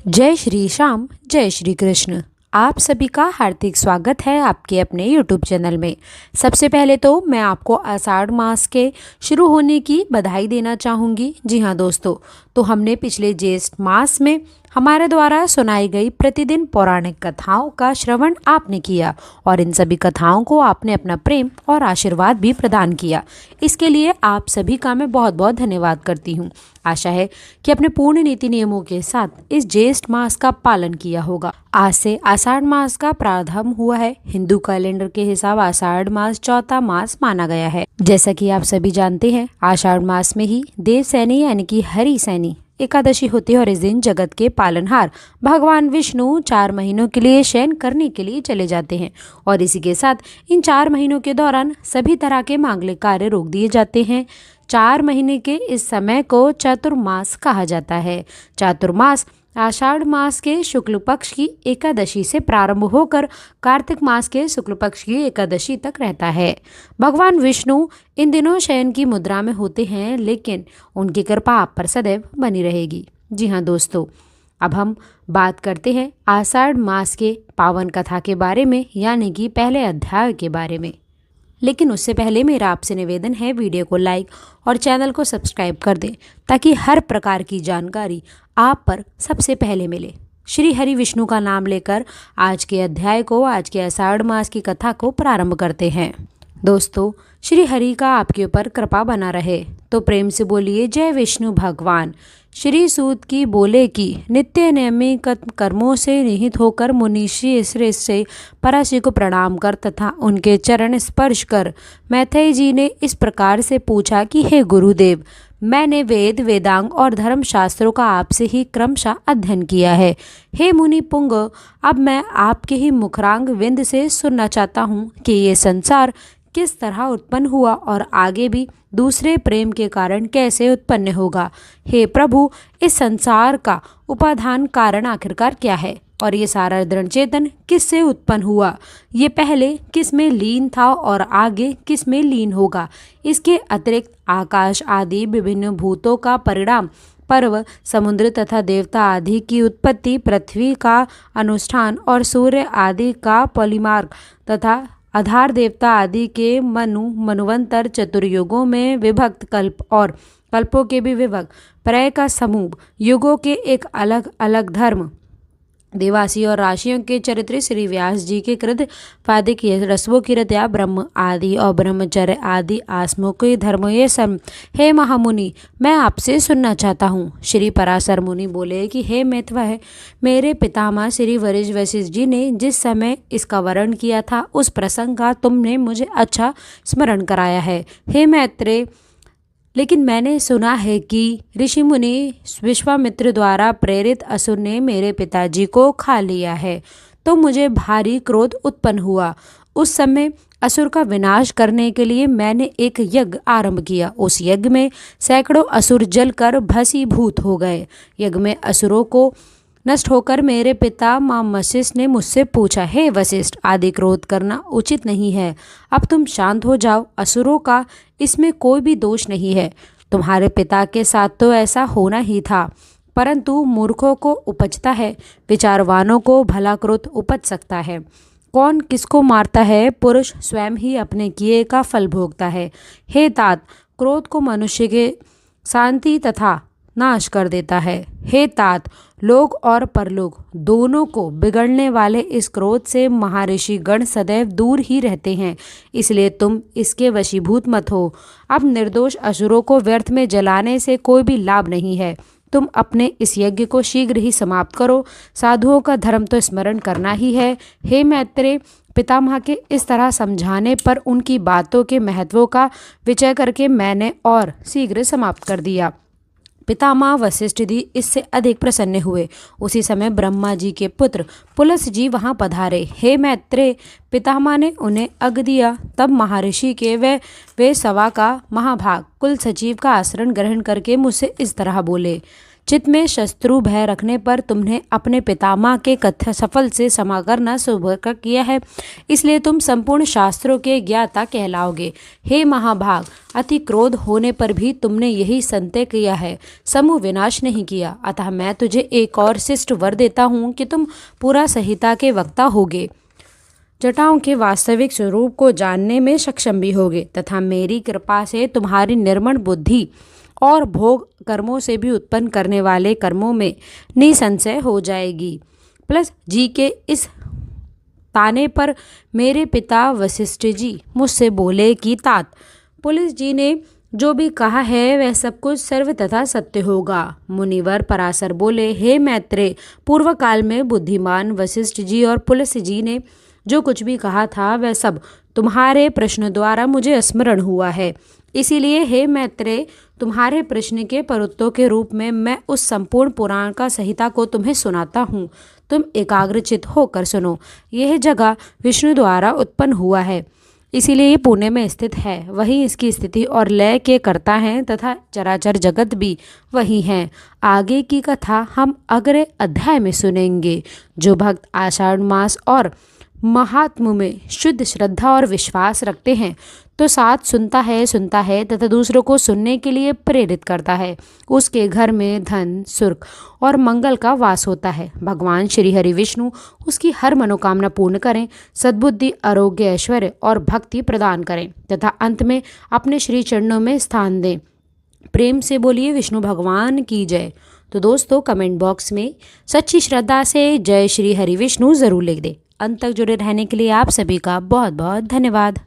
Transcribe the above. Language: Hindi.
जय श्री श्याम, जय श्री कृष्ण। आप सभी का हार्दिक स्वागत है आपके अपने YouTube चैनल में। सबसे पहले तो मैं आपको आषाढ़ मास के शुरू होने की बधाई देना चाहूँगी। जी हाँ दोस्तों, तो हमने पिछले ज्येष्ठ मास में हमारे द्वारा सुनाई गई प्रतिदिन पौराणिक कथाओं का श्रवण आपने किया और इन सभी कथाओं को आपने अपना प्रेम और आशीर्वाद भी प्रदान किया। इसके लिए आप सभी का मैं बहुत बहुत धन्यवाद करती हूँ। आशा है कि अपने पूर्ण नीति नियमों के साथ इस ज्येष्ठ मास का पालन किया होगा। आज से आषाढ़ मास का प्रारंभ हुआ है। हिंदू कैलेंडर के हिसाब आषाढ़ मास चौथा मास माना गया है। जैसा कि आप सभी जानते हैं, आषाढ़ मास में ही देवसैनी यानी कि हरि सैनी एकादशी होती है और इस दिन जगत के पालनहार भगवान विष्णु 4 महीनों के लिए शयन करने के लिए चले जाते हैं और इसी के साथ इन 4 महीनों के दौरान सभी तरह के मांगलिक कार्य रोक दिए जाते हैं। 4 महीने के इस समय को चातुर्मास कहा जाता है। चातुर्मास आषाढ़ मास के शुक्ल पक्ष की एकादशी से प्रारंभ होकर कार्तिक मास के शुक्ल पक्ष की एकादशी तक रहता है। भगवान विष्णु इन दिनों शयन की मुद्रा में होते हैं, लेकिन उनकी कृपा आप पर सदैव बनी रहेगी। जी हाँ दोस्तों, अब हम बात करते हैं आषाढ़ मास के पावन कथा के बारे में, यानी कि पहले अध्याय के बारे में। लेकिन उससे पहले मेरा आपसे निवेदन है, वीडियो को लाइक और चैनल को सब्सक्राइब कर दें ताकि हर प्रकार की जानकारी आप पर सबसे पहले मिले। श्री हरि विष्णु का नाम लेकर आज के अध्याय को, आज के आषाढ़ मास की कथा को प्रारंभ करते हैं। दोस्तों, श्री हरि का आपके ऊपर कृपा बना रहे तो प्रेम से बोलिए जय विष्णु भगवान। श्री सूत की बोले कि नित्य नियमित कर्मों से निहित होकर मुनीषी श्रेष्ठ से पराशि को प्रणाम कर तथा उनके चरण स्पर्श कर मैथेय जी ने इस प्रकार से पूछा कि हे गुरुदेव, मैंने वेद वेदांग और धर्म शास्त्रों का आपसे ही क्रमशः अध्ययन किया है। हे मुनि पुंग, अब मैं आपके ही मुखरांग विंद से सुनना चाहता हूँ कि ये संसार किस तरह उत्पन्न हुआ और आगे भी दूसरे प्रेम के कारण कैसे उत्पन्न होगा। हे प्रभु, इस संसार का उपादान कारण आखिरकार क्या है और ये सारा दृढ़ चेतन किससे उत्पन्न हुआ, ये पहले किस में लीन था और आगे किस में लीन होगा। इसके अतिरिक्त आकाश आदि विभिन्न भूतों का परिणाम, पर्वत, समुद्र तथा देवता आदि की उत्पत्ति, पृथ्वी का अनुष्ठान और सूर्य आदि का परिमार्ग तथा आधार देवता आदि के मनुवंतर, चतुर्युगों में विभक्त कल्प और कल्पों के भी विभक्त प्रय का समूह, युगों के एक अलग अलग धर्म, देवासी और राशियों के चरित्र, श्री व्यास जी के कृत पादिक रसवों की रत्या, ब्रह्म आदि और ब्रह्मचर्य आदि आसमों के धर्म, ये सब हे महामुनि मैं आपसे सुनना चाहता हूँ। श्री पराशर मुनि बोले कि हे मैथ्वः, मेरे पितामह श्री वशिष्ठ जी ने जिस समय इसका वर्णन किया था उस प्रसंग का तुमने मुझे अच्छा स्मरण कराया है। हे मैत्रेय, लेकिन मैंने सुना है कि ऋषि मुनि विश्वामित्र द्वारा प्रेरित असुर ने मेरे पिताजी को खा लिया है, तो मुझे भारी क्रोध उत्पन्न हुआ। उस समय असुर का विनाश करने के लिए मैंने एक यज्ञ आरंभ किया। उस यज्ञ में सैकड़ों असुर जलकर भस्मीभूत हो गए। यज्ञ में असुरों को नष्ट होकर मेरे पिता माँ वशिष्ठ ने मुझसे पूछा, हे वशिष्ठ, आदि क्रोध करना उचित नहीं है, अब तुम शांत हो जाओ। असुरों का इसमें कोई भी दोष नहीं है। तुम्हारे पिता के साथ तो ऐसा होना ही था, परंतु मूर्खों को उपजता है, विचारवानों को भला क्रोध उपज सकता है। कौन किसको मारता है, पुरुष स्वयं ही अपने किए का फल भोगता है। हे तात, क्रोध को मनुष्य के शांति तथा नाश कर देता है। हे तात, लोक और परलोक दोनों को बिगड़ने वाले इस क्रोध से महर्षि गण सदैव दूर ही रहते हैं, इसलिए तुम इसके वशीभूत मत हो। अब निर्दोष असुरों को व्यर्थ में जलाने से कोई भी लाभ नहीं है। तुम अपने इस यज्ञ को शीघ्र ही समाप्त करो। साधुओं का धर्म तो स्मरण करना ही है। हे मैत्रेय, पितामह के इस तरह समझाने पर उनकी बातों के महत्वों का विचार करके मैंने और शीघ्र समाप्त कर दिया। पितामह वशिष्ठ जी इससे अधिक प्रसन्न हुए। उसी समय ब्रह्मा जी के पुत्र पुलस जी वहां पधारे। हे मैत्रेय, पितामह ने उन्हें अग्र दिया। तब महर्षि के वे सभा का महाभाग कुल सचिव का आश्रय ग्रहण करके मुझसे इस तरह बोले, चित्त में शत्रु भय रखने पर तुमने अपने पितामह के कथा सफल से क्षमा करना शुभ किया है, इसलिए तुम संपूर्ण शास्त्रों के ज्ञाता कहलाओगे। हे महाभाग, अति क्रोध होने पर भी तुमने यही संत्य किया है, समूह विनाश नहीं किया। अतः मैं तुझे एक और शिष्ट वर देता हूँ कि तुम पूरा संहिता के वक्ता होगे, जटाओं के वास्तविक स्वरूप को जानने में सक्षम भी होगे तथा मेरी कृपा से तुम्हारी निर्मल बुद्धि और भोग कर्मों से भी उत्पन्न करने वाले कर्मों में निसंशय हो जाएगी। प्लस जी के इस ताने पर मेरे पिता वशिष्ठ जी मुझसे बोले कि तात, पुलिस जी ने जो भी कहा है वह सब कुछ सर्व तथा सत्य होगा। मुनिवर पराशर बोले, हे मैत्रेय, पूर्व काल में बुद्धिमान वशिष्ठ जी और पुलिस जी ने जो कुछ भी कहा था वह सब तुम्हारे प्रश्न द्वारा मुझे स्मरण हुआ है। इसीलिए हे मैत्रेय, तुम्हारे प्रश्न के परुत्तों के रूप में मैं उस संपूर्ण पुराण का संहिता को तुम्हें सुनाता हूँ। तुम एकाग्रचित होकर सुनो। यह जगह विष्णु द्वारा उत्पन्न हुआ है, इसीलिए ये पुणे में स्थित है। वही इसकी स्थिति और लय के कर्ता हैं तथा चराचर जगत भी वही हैं। आगे की कथा हम अगले अध्याय में सुनेंगे। जो भक्त आषाढ़ मास और महात्म में शुद्ध श्रद्धा और विश्वास रखते हैं तो साथ सुनता है तथा दूसरों को सुनने के लिए प्रेरित करता है, उसके घर में धन, सुख और मंगल का वास होता है। भगवान श्री हरि विष्णु उसकी हर मनोकामना पूर्ण करें, सद्बुद्धि, आरोग्य, ऐश्वर्य और भक्ति प्रदान करें तथा अंत में अपने श्री चरणों में स्थान दें। प्रेम से बोलिए विष्णु भगवान की जय। तो दोस्तों, कमेंट बॉक्स में सच्ची श्रद्धा से जय श्री हरि विष्णु ज़रूर लिख दें। अंत तक जुड़े रहने के लिए आप सभी का बहुत बहुत धन्यवाद।